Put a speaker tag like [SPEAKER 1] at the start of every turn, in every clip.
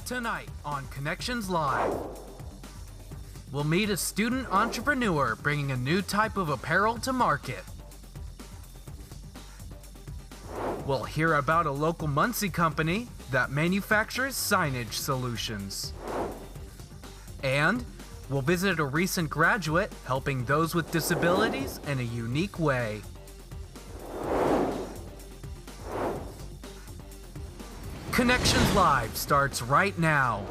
[SPEAKER 1] Tonight on Connections Live, we'll meet a student entrepreneur bringing a new type of apparel to market. We'll hear about a local Muncie company that manufactures signage solutions. And we'll visit a recent graduate helping those with disabilities in a unique way. Connections Live starts right now.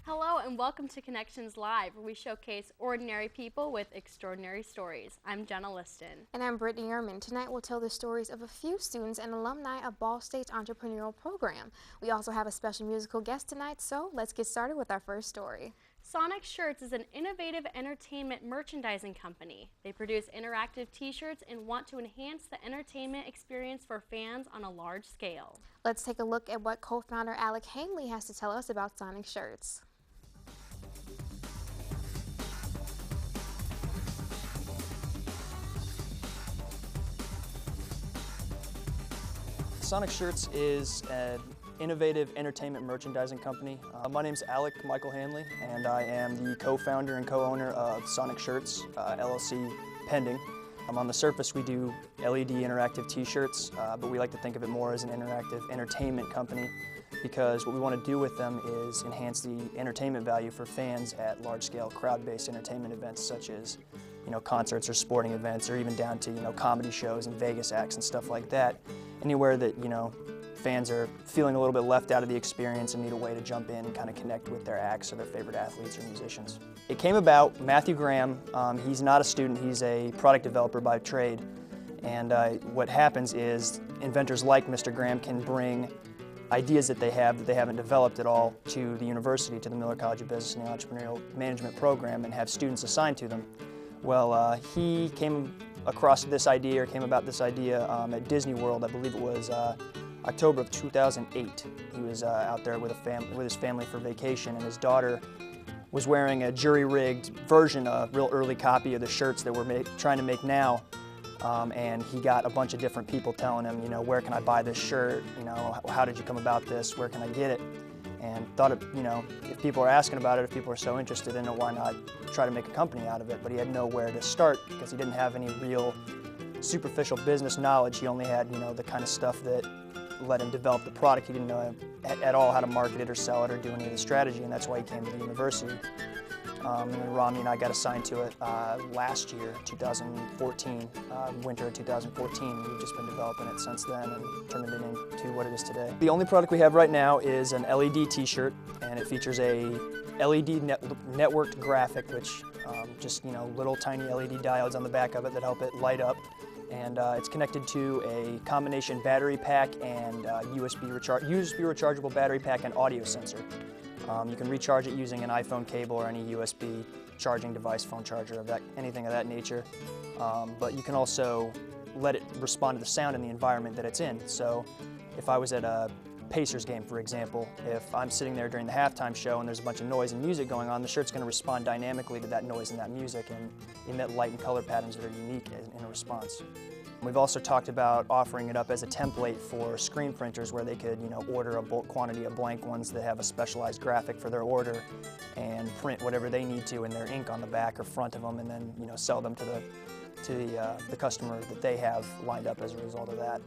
[SPEAKER 2] Hello and welcome to Connections Live, where we showcase ordinary people with extraordinary stories. I'm Jenna Liston.
[SPEAKER 3] And I'm Brittany Ehrman. Tonight we'll tell the stories of a few students and alumni of Ball State's entrepreneurial program. We also have a special musical guest tonight, so let's get started with our first story.
[SPEAKER 2] Sonic Shirts is an innovative entertainment merchandising company. They produce interactive t-shirts and want to enhance the entertainment experience for fans on a large scale.
[SPEAKER 3] Let's take a look at what co-founder Alec Hanley has to tell us about Sonic Shirts.
[SPEAKER 4] Sonic Shirts is an innovative entertainment merchandising company. My name's Alec Michael Hanley, and I am the co-founder and co-owner of Sonic Shirts, LLC pending. On the surface we do LED interactive t-shirts, but we like to think of it more as an interactive entertainment company because what we want to do with them is enhance the entertainment value for fans at large-scale crowd-based entertainment events such as concerts or sporting events, or even down to comedy shows and Vegas acts and stuff like that. Anywhere that fans are feeling a little bit left out of the experience and need a way to jump in and kind of connect with their acts or their favorite athletes or musicians. It came about, Matthew Graham, he's not a student, he's a product developer by trade. And what happens is inventors like Mr. Graham can bring ideas that they haven't developed at all to the university, to the Miller College of Business and the Entrepreneurial Management program, and have students assigned to them. Well, he came across this idea, or came about this idea at Disney World. I believe it was October of 2008. He was out there with his family for vacation, and his daughter was wearing a jury-rigged version, a real early copy of the shirts that we're trying to make now. And he got a bunch of different people telling him, where can I buy this shirt? How did you come about this? Where can I get it? And thought, if people are asking about it, if people are so interested in it, why not try to make a company out of it? But he had nowhere to start because he didn't have any real superficial business knowledge. He only had, the kind of stuff that let him develop the product. He didn't know at all how to market it or sell it or do any of the strategy, and that's why he came to the university. And then Rami and I got assigned to it last year, 2014, winter of 2014, and we've just been developing it since then and turning it into what it is today. The only product we have right now is an LED t-shirt, and it features a LED networked graphic, which just little tiny LED diodes on the back of it that help it light up. And it's connected to a combination battery pack and USB rechargeable battery pack and audio sensor. You can recharge it using an iPhone cable or any USB charging device, phone charger, anything of that nature. But you can also let it respond to the sound in the environment that it's in. So if I was at a Pacers game, for example, if I'm sitting there during the halftime show and there's a bunch of noise and music going on, the shirt's going to respond dynamically to that noise and that music and emit light and color patterns that are unique in a response. We've also talked about offering it up as a template for screen printers where they could, order a bulk quantity of blank ones that have a specialized graphic for their order and print whatever they need to in their ink on the back or front of them, and then, sell them to the customer that they have lined up as a result of that.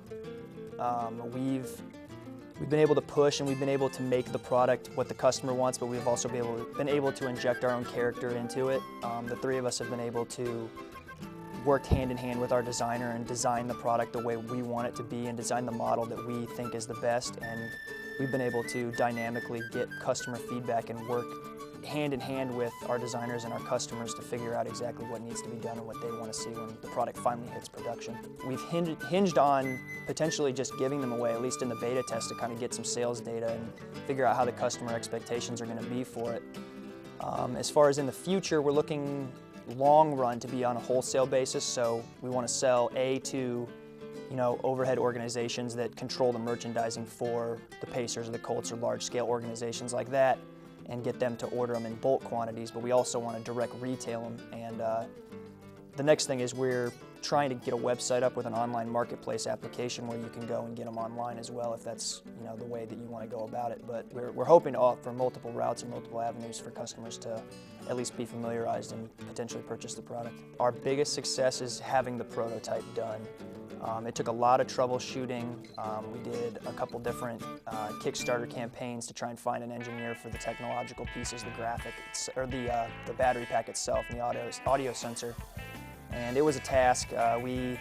[SPEAKER 4] We've been able to push and we've been able to make the product what the customer wants, but we've also been able to inject our own character into it. The three of us have been able to work hand in hand with our designer and design the product the way we want it to be and design the model that we think is the best. And we've been able to dynamically get customer feedback and work hand in hand with our designers and our customers to figure out exactly what needs to be done and what they want to see when the product finally hits production. We've hinged on potentially just giving them away, at least in the beta test, to kind of get some sales data and figure out how the customer expectations are going to be for it. As far as in the future, we're looking long run to be on a wholesale basis, so we want to sell to overhead organizations that control the merchandising for the Pacers or the Colts or large scale organizations like that, and get them to order them in bulk quantities. But we also want to direct retail them, and the next thing is we're trying to get a website up with an online marketplace application where you can go and get them online as well if that's the way that you want to go about it. But we're hoping to offer multiple routes and multiple avenues for customers to at least be familiarized and potentially purchase the product. Our biggest success is having the prototype done. It took a lot of troubleshooting. We did a couple different Kickstarter campaigns to try and find an engineer for the technological pieces, the graphics, or the battery pack itself and the audio sensor. And it was a task. We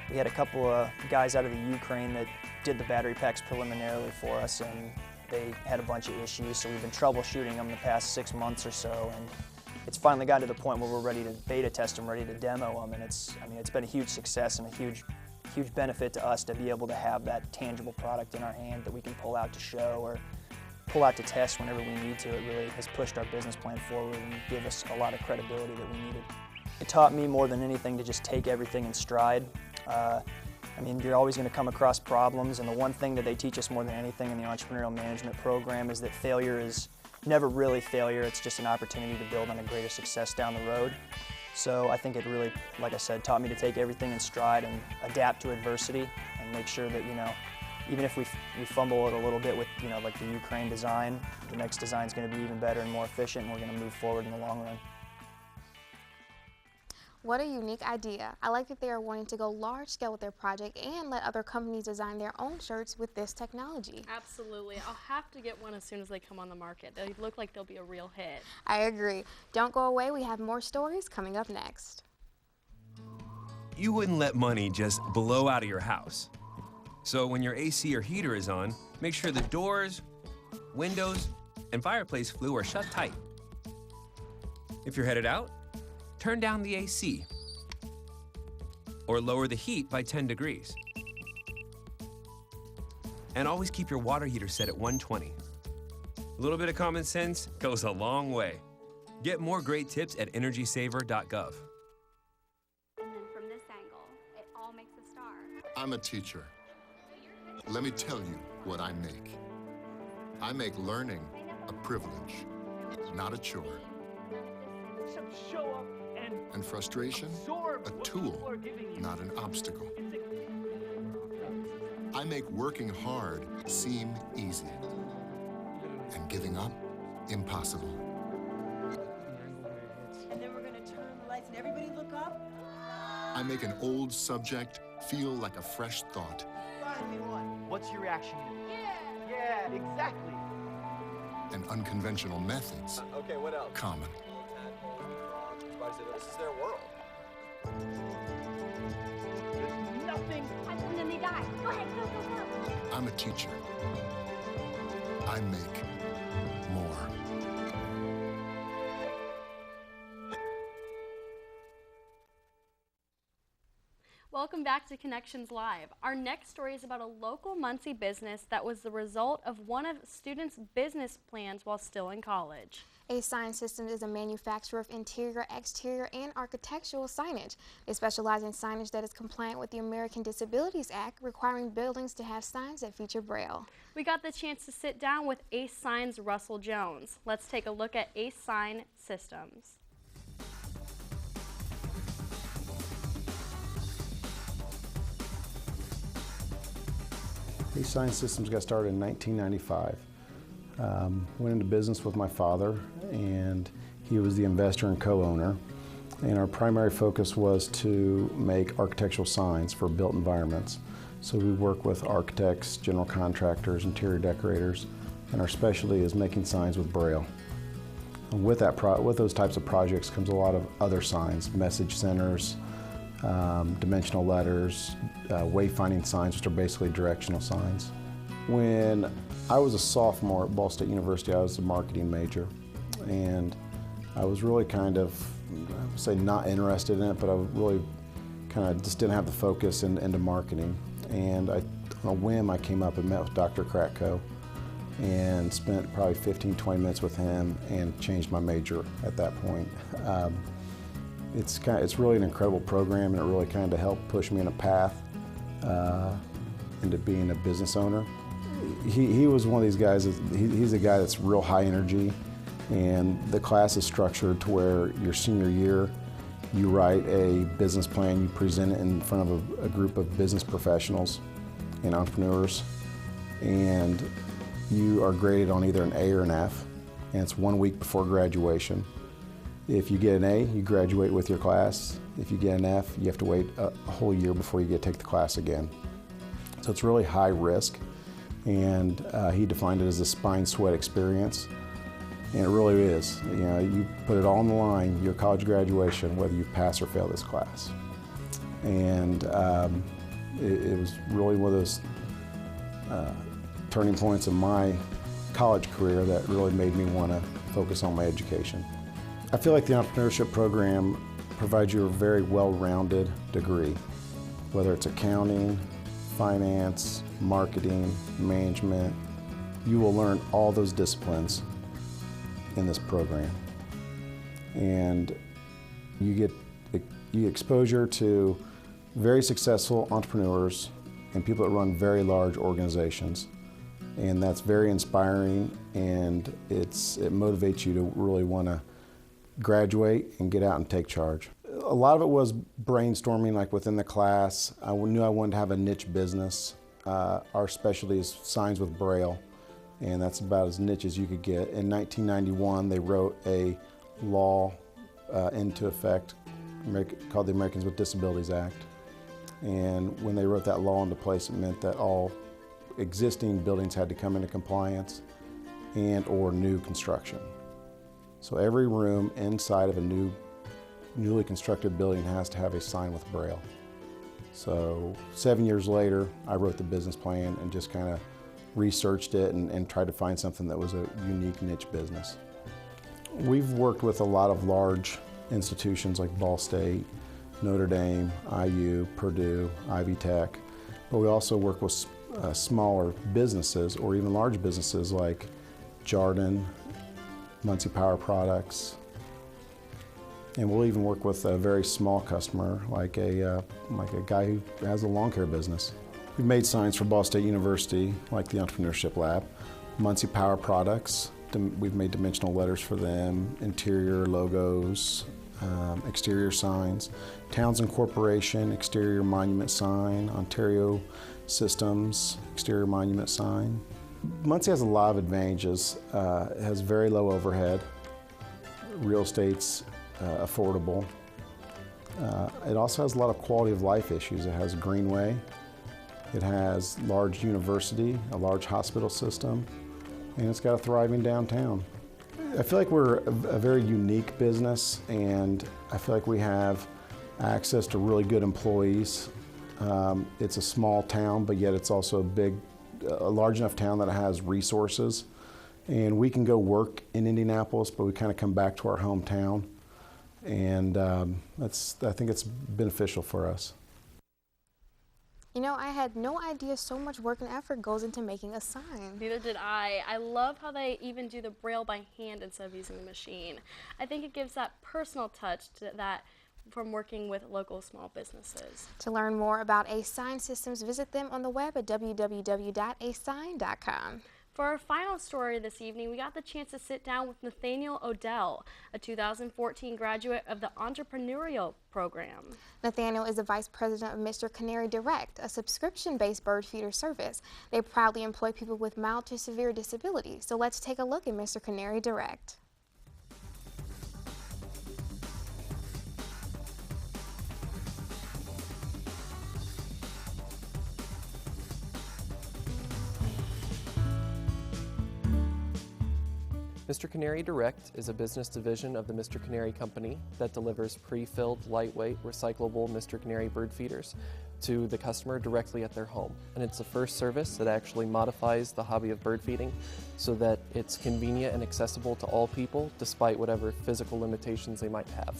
[SPEAKER 4] had a couple of guys out of the Ukraine that did the battery packs preliminarily for us, and they had a bunch of issues, so we've been troubleshooting them the past 6 months or so, and it's finally gotten to the point where we're ready to beta test them, ready to demo them, and it's been a huge success and a huge benefit to us to be able to have that tangible product in our hand that we can pull out to show or pull out to test whenever we need to. It really has pushed our business plan forward and give us a lot of credibility that we needed. It taught me more than anything to just take everything in stride. You're always going to come across problems, and the one thing that they teach us more than anything in the entrepreneurial management program is that failure is never really failure. It's just an opportunity to build on a greater success down the road. So I think it really, like I said, taught me to take everything in stride and adapt to adversity and make sure that, even if we fumble it a little bit with, like the Ukraine design, the next design is going to be even better and more efficient, and we're going to move forward in the long run.
[SPEAKER 3] What a unique idea. I like that they are wanting to go large scale with their project and let other companies design their own shirts with this technology.
[SPEAKER 2] Absolutely. I'll have to get one as soon as they come on the market. They look like they'll be a real hit.
[SPEAKER 3] I agree. Don't go away. We have more stories coming up next.
[SPEAKER 5] You wouldn't let money just blow out of your house. So when your AC or heater is on, make sure the doors, windows, and fireplace flue are shut tight. If you're headed out, turn down the AC or lower the heat by 10 degrees. And always keep your water heater set at 120. A little bit of common sense goes a long way. Get more great tips at energysaver.gov.
[SPEAKER 6] And then from this angle, it all makes a star.
[SPEAKER 7] I'm a teacher. Let me tell you what I make. I make learning a privilege, not a chore.
[SPEAKER 8] Show up
[SPEAKER 7] and frustration, a tool, not an obstacle. I make working hard seem easy and giving up impossible.
[SPEAKER 9] And then we're going to turn the lights and everybody look up.
[SPEAKER 7] I make an old subject feel like a fresh thought.
[SPEAKER 8] What's your reaction? Yeah, exactly.
[SPEAKER 7] And unconventional methods
[SPEAKER 10] okay, what else?
[SPEAKER 7] common.
[SPEAKER 10] This is their world.
[SPEAKER 8] There's nothing.
[SPEAKER 6] And then they die. Go ahead, go.
[SPEAKER 7] I'm a teacher. I make more.
[SPEAKER 2] Welcome back to Connections Live. Our next story is about a local Muncie business that was the result of one of students' business plans while still in college.
[SPEAKER 3] A-Sign Systems is a manufacturer of interior, exterior, and architectural signage. They specialize in signage that is compliant with the American Disabilities Act, requiring buildings to have signs that feature Braille.
[SPEAKER 2] We got the chance to sit down with A-Sign's Russell Jones. Let's take a look at A-Sign Systems.
[SPEAKER 11] A-Sign Systems got started in 1995. Went into business with my father, and he was the investor and co-owner. And our primary focus was to make architectural signs for built environments. So we work with architects, general contractors, interior decorators, and our specialty is making signs with Braille. And with those types of projects comes a lot of other signs, message centers, dimensional letters, wayfinding signs, which are basically directional signs. When I was a sophomore at Ball State University, I was a marketing major, and I was really kind of, I would say not interested in it, but I really kind of just didn't have the focus into marketing. And on a whim, I came up and met with Dr. Kratko and spent probably 15-20 minutes with him and changed my major at that point. It's really an incredible program, and it really kind of helped push me in a path into being a business owner. He was one of these guys, he's a guy that's real high energy, and the class is structured to where your senior year, You write a business plan, you present it in front of a group of business professionals and entrepreneurs, and you are graded on either an A or an F, and it's 1 week before graduation. If you get an A, you graduate with your class. If you get an F, you have to wait a whole year before you get to take the class again. So it's really high risk, and he defined it as a spine sweat experience. And it really is. You know, you put it all on the line, your college graduation, whether you pass or fail this class. And it was really one of those turning points in my college career that really made me want to focus on my education. I feel like the entrepreneurship program provides you a very well-rounded degree, whether it's accounting, finance, marketing, management. You will learn all those disciplines in this program, and you get exposure to very successful entrepreneurs and people that run very large organizations, and that's very inspiring, and it motivates you to really want to graduate and get out and take charge. A lot of it was brainstorming, like within the class. I knew I wanted to have a niche business. Our specialty is signs with Braille, and that's about as niche as you could get. In 1991, they wrote a law into effect called the Americans with Disabilities Act. And when they wrote that law into place, it meant that all existing buildings had to come into compliance and or new construction. So every room inside of a newly constructed building has to have a sign with Braille. So 7 years later, I wrote the business plan and just kind of researched it and tried to find something that was a unique niche business. We've worked with a lot of large institutions like Ball State, Notre Dame, IU, Purdue, Ivy Tech, but we also work with smaller businesses or even large businesses like Jarden, Muncie Power Products, and we'll even work with a very small customer like a guy who has a lawn care business. We've made signs for Ball State University, like the Entrepreneurship Lab, Muncie Power Products. We've made dimensional letters for them, interior logos, exterior signs. Townsend Corporation, exterior monument sign. Ontario Systems, exterior monument sign. Muncie has a lot of advantages. It has very low overhead. Real estate's affordable. It also has a lot of quality of life issues. It has Greenway. It has large university, a large hospital system, and it's got a thriving downtown. I feel like we're a very unique business, and I feel like we have access to really good employees. It's a small town, but yet it's also a large enough town that it has resources. And we can go work in Indianapolis, but we kind of come back to our hometown. And I think it's beneficial for us.
[SPEAKER 3] You know, I had no idea so much work and effort goes into making a sign.
[SPEAKER 2] Neither did I. I love how they even do the Braille by hand instead of using the machine. I think it gives that personal touch to that from working with local small businesses.
[SPEAKER 3] To learn more about A-Sign Systems, visit them on the web at www.asign.com.
[SPEAKER 2] For our final story this evening, we got the chance to sit down with Nathaniel Odell, a 2014 graduate of the entrepreneurial program.
[SPEAKER 3] Nathaniel is the vice president of Mr. Canary Direct, a subscription-based bird feeder service. They proudly employ people with mild to severe disabilities. So let's take a look at Mr. Canary Direct.
[SPEAKER 10] Mr. Canary Direct is a business division of the Mr. Canary Company that delivers pre-filled, lightweight, recyclable Mr. Canary bird feeders to the customer directly at their home. And it's the first service that actually modifies the hobby of bird feeding so that it's convenient and accessible to all people despite whatever physical limitations they might have.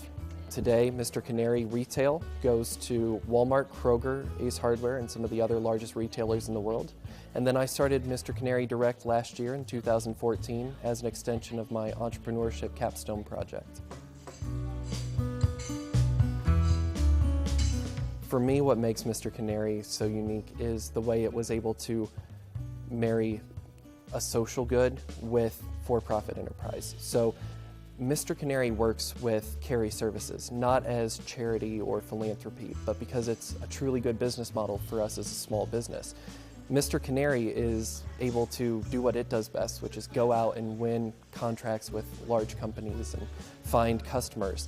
[SPEAKER 10] Today, Mr. Canary Retail goes to Walmart, Kroger, Ace Hardware, and some of the other largest retailers in the world. And then I started Mr. Canary Direct last year in 2014 as an extension of my entrepreneurship capstone project. For me, what makes Mr. Canary so unique is the way it was able to marry a social good with for-profit enterprise. So Mr. Canary works with Carey Services, not as charity or philanthropy, but because it's a truly good business model for us as a small business. Mr. Canary is able to do what it does best, which is go out and win contracts with large companies and find customers.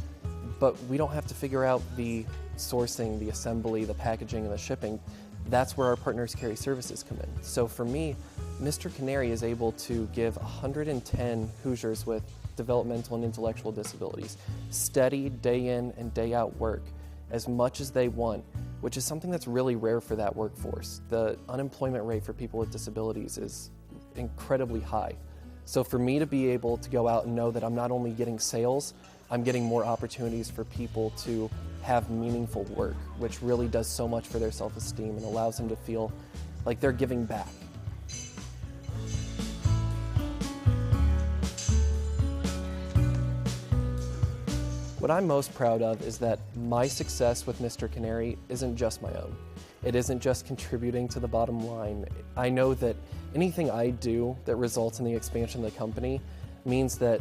[SPEAKER 10] But we don't have to figure out the sourcing, the assembly, the packaging, and the shipping. That's where our partners Carey Services come in. So for me, Mr. Canary is able to give 110 Hoosiers with developmental and intellectual disabilities steady day in and day out work as much as they want, which is something that's really rare for that workforce. The unemployment rate for people with disabilities is incredibly high. So for me to be able to go out and know that I'm not only getting sales, I'm getting more opportunities for people to have meaningful work, which really does so much for their self-esteem and allows them to feel like they're giving back. What I'm most proud of is that my success with Mr. Canary isn't just my own. It isn't just contributing to the bottom line. I know that anything I do that results in the expansion of the company means that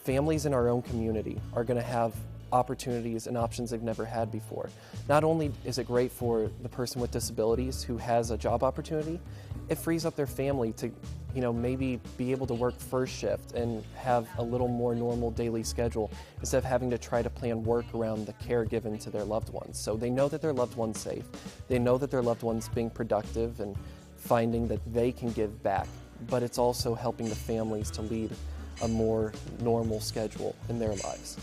[SPEAKER 10] families in our own community are going to have opportunities and options they've never had before. Not only is it great for the person with disabilities who has a job opportunity, it frees up their family to, maybe be able to work first shift and have a little more normal daily schedule instead of having to try to plan work around the care given to their loved ones. So they know that their loved one's safe. They know that their loved one's being productive and finding that they can give back, but it's also helping the families to lead a more normal schedule in their lives.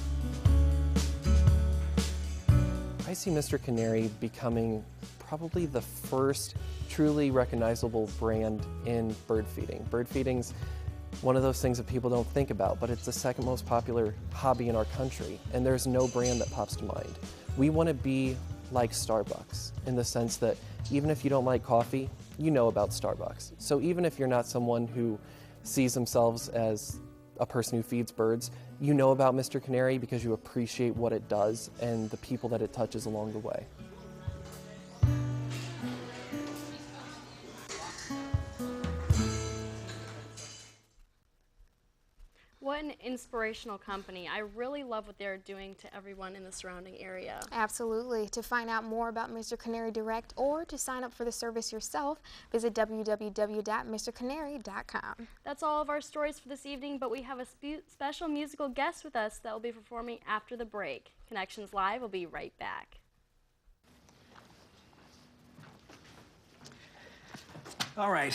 [SPEAKER 10] I see Mr. Canary becoming probably the first truly recognizable brand in bird feeding. Bird feeding's one of those things that people don't think about, but it's the second most popular hobby in our country, and there's no brand that pops to mind. We want to be like Starbucks in the sense that even if you don't like coffee, you know about Starbucks. So even if you're not someone who sees themselves as a person who feeds birds, you know about Mr. Canary because you appreciate what it does and the people that it touches along the way.
[SPEAKER 2] What an inspirational company. I really love what they're doing to everyone in the surrounding area.
[SPEAKER 3] Absolutely. To find out more about Mr. Canary Direct or to sign up for the service yourself, visit www.mrcanary.com.
[SPEAKER 2] That's all of our stories for this evening, but we have a special musical guest with us that will be performing after the break. Connections Live will be right back.
[SPEAKER 12] All right.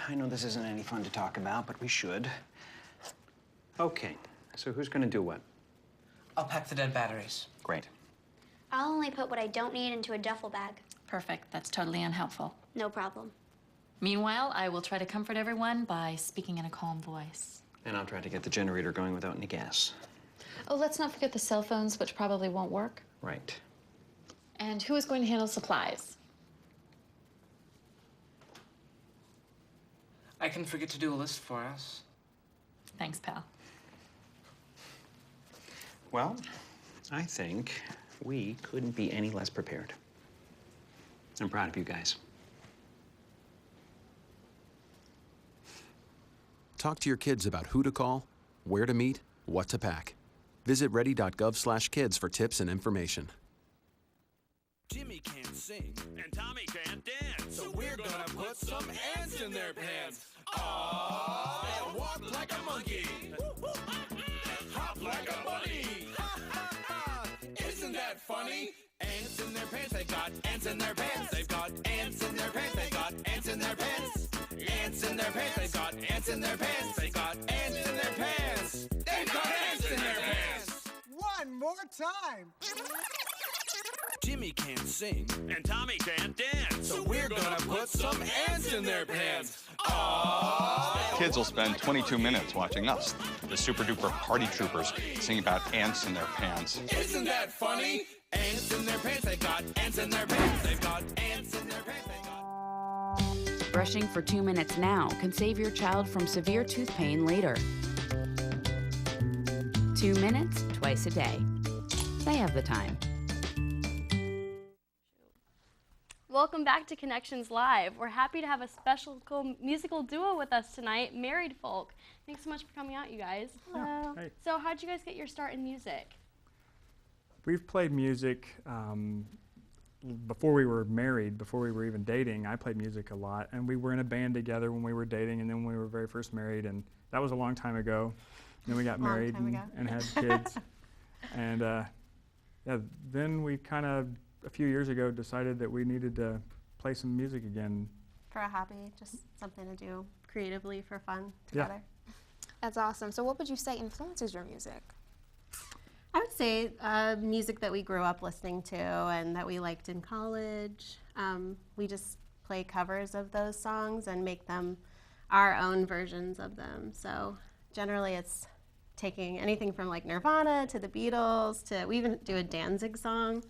[SPEAKER 12] I know this isn't any fun to talk about, but we should. Okay, so who's gonna do what?
[SPEAKER 13] I'll pack the dead batteries.
[SPEAKER 12] Great.
[SPEAKER 6] I'll only put what I don't need into a duffel bag.
[SPEAKER 14] Perfect. That's totally unhelpful.
[SPEAKER 6] No problem.
[SPEAKER 14] Meanwhile, I will try to comfort everyone by speaking in a calm voice.
[SPEAKER 12] And I'll try to get the generator going without any gas.
[SPEAKER 14] Oh, let's not forget the cell phones, which probably won't work.
[SPEAKER 12] Right.
[SPEAKER 14] And who is going to handle supplies?
[SPEAKER 13] I can forget to do a list for us.
[SPEAKER 14] Thanks, pal.
[SPEAKER 12] Well, I think we couldn't be any less prepared. I'm proud of you guys.
[SPEAKER 15] Talk to your kids about who to call, where to meet, what to pack. Visit ready.gov/kids for tips and information.
[SPEAKER 16] Jimmy can't sing and Tommy can't dance, so we're gonna put some ants in their pants. Aww, they'll walk like a monkey, hop like a bunny. Isn't that funny? Ants in their pants, they've got ants in their pants. They've got ants in their pants, they've got ants in their pants. Ants in their pants, they've got ants in their pants. They got ants in their pants. They've got ants in their pants.
[SPEAKER 17] One more time.
[SPEAKER 16] Jimmy can't sing and Tommy can't dance, so we're gonna put some ants in their pants. Aww.
[SPEAKER 18] Kids will spend 22 minutes watching us, the super duper party troopers, sing about ants in their pants.
[SPEAKER 16] Isn't that funny? Ants in their pants, they got ants in their pants. They've got ants in their pants, they got...
[SPEAKER 19] Brushing for 2 minutes now can save your child from severe tooth pain later. 2 minutes, twice a day. They have the time.
[SPEAKER 2] Welcome welcome back to Connections Live. We're happy to have a special musical duo with us tonight, Married Folk. Thanks so much for coming out, you guys.
[SPEAKER 20] Hello. Hey.
[SPEAKER 2] So how'd you guys get your start in music?
[SPEAKER 20] We've played music before we were married, before we were even dating. I played music a lot, and we were in a band together when we were dating, and then when we were very first married, and that was a long time ago. And then we got married and had kids. And yeah, then we kind of, a few years ago, decided that we needed to play some music again.
[SPEAKER 21] For a hobby, just something to do creatively for fun together.
[SPEAKER 20] Yeah.
[SPEAKER 3] That's awesome. So what would you say influences your music?
[SPEAKER 21] I would say music that we grew up listening to and that we liked in college. We just play covers of those songs and make them our own versions of them. So generally it's taking anything from like Nirvana to the Beatles to, we even do a Danzig song.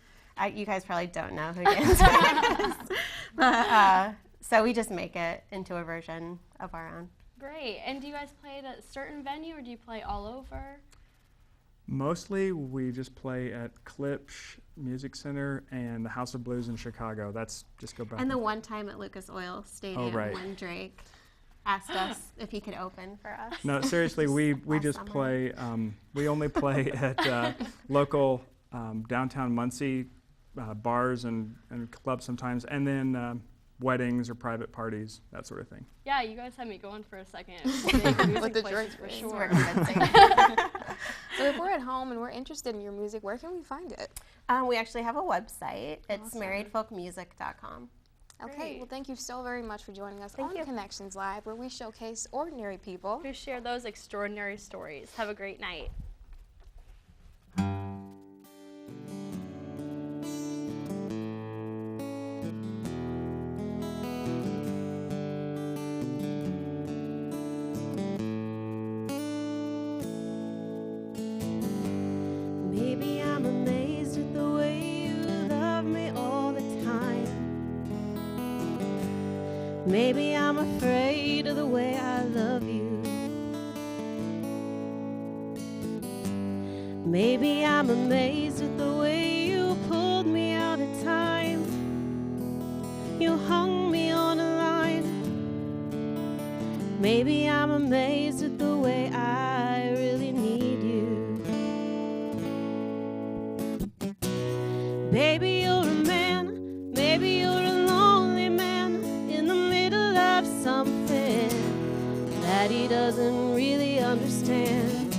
[SPEAKER 21] You guys probably don't know who Danzig is. But, so we just make it into a version of our own.
[SPEAKER 2] Great. And do you guys play at a certain venue or do you play all over?
[SPEAKER 20] Mostly we just play at Klipsch Music Center and the House of Blues in Chicago. That's just go back.
[SPEAKER 21] And the one time at Lucas Oil Stadium when Drake asked us if he could open for us.
[SPEAKER 20] No, seriously, we just play, we only play at local downtown Muncie bars and clubs sometimes, and then weddings or private parties, that sort of thing.
[SPEAKER 2] Yeah, you guys had me going for a second.
[SPEAKER 3] With the
[SPEAKER 2] places for sure.
[SPEAKER 3] So if we're at home and we're interested in your music, where can we find it?
[SPEAKER 21] We actually have a website. It's marriedfolkmusic.com.
[SPEAKER 3] Okay, well thank you so very much for joining us on Connections Live, where we showcase ordinary people
[SPEAKER 2] who share those extraordinary stories. Have a great night.
[SPEAKER 22] Maybe I'm amazed at the way you love me all the time. Maybe I'm afraid of the way I love you. Maybe I'm amazed at the way you pulled me out of time. You hung me on a line. Maybe I'm amazed at the way I really need you. Baby, you're a man. Maybe you're a lonely man in the middle of something that he doesn't really understand.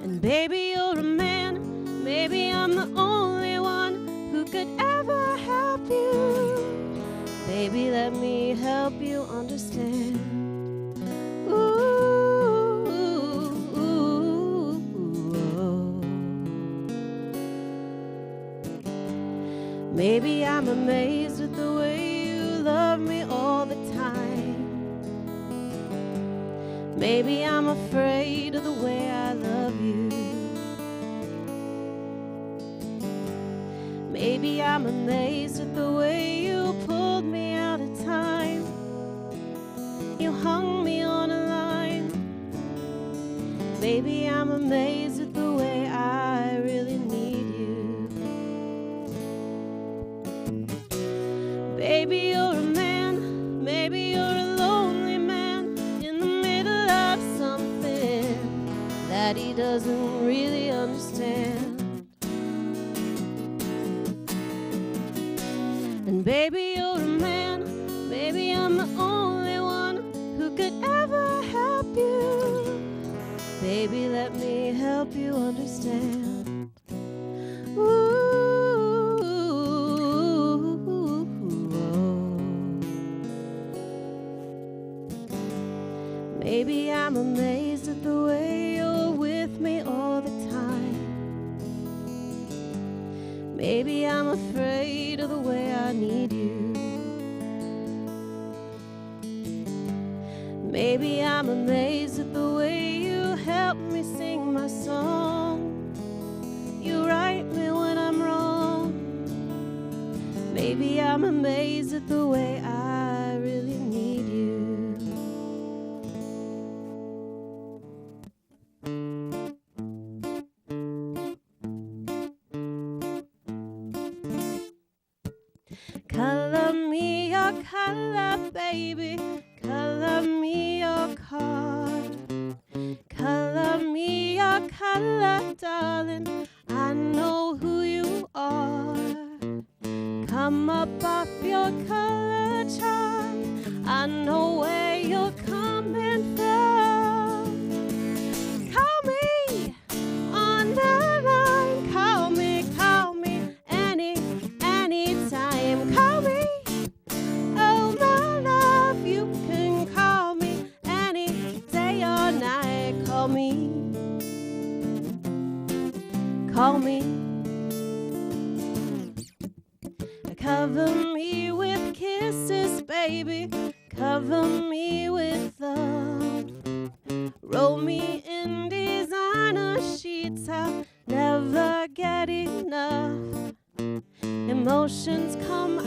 [SPEAKER 22] And baby, you're a man. Maybe I'm the only one who could ever help you. Baby, let me help you understand. Maybe I'm amazed at the way you love me all the time. Maybe I'm afraid of the way I love you. Maybe I'm amazed at the way you pulled me out of time. You hung me on a line. Maybe I'm amazed at the way I really need you. Baby, you're a man. Maybe you're a lonely man in the middle of something that he doesn't really understand. And baby, you're a man. Maybe I'm the only one who could ever help you. Baby, let me help you understand. Maybe I'm amazed at the way you're with me all the time. Maybe I'm afraid of the way I need you. Maybe I'm amazed at the way you help me sing my song. You right me when I'm wrong. Maybe I'm amazed at the way I really need you. Color me your color, baby. Color me your card. Color me your color, darling. I know who you are. Come up off your color chart. I know where you're coming from. Call me on the line. Call me anytime. Call me, oh my love. You can call me any day or night. Call me. Cover me with kisses, baby. Cover me with love. Roll me in designer sheets. I'll never get enough. Emotions come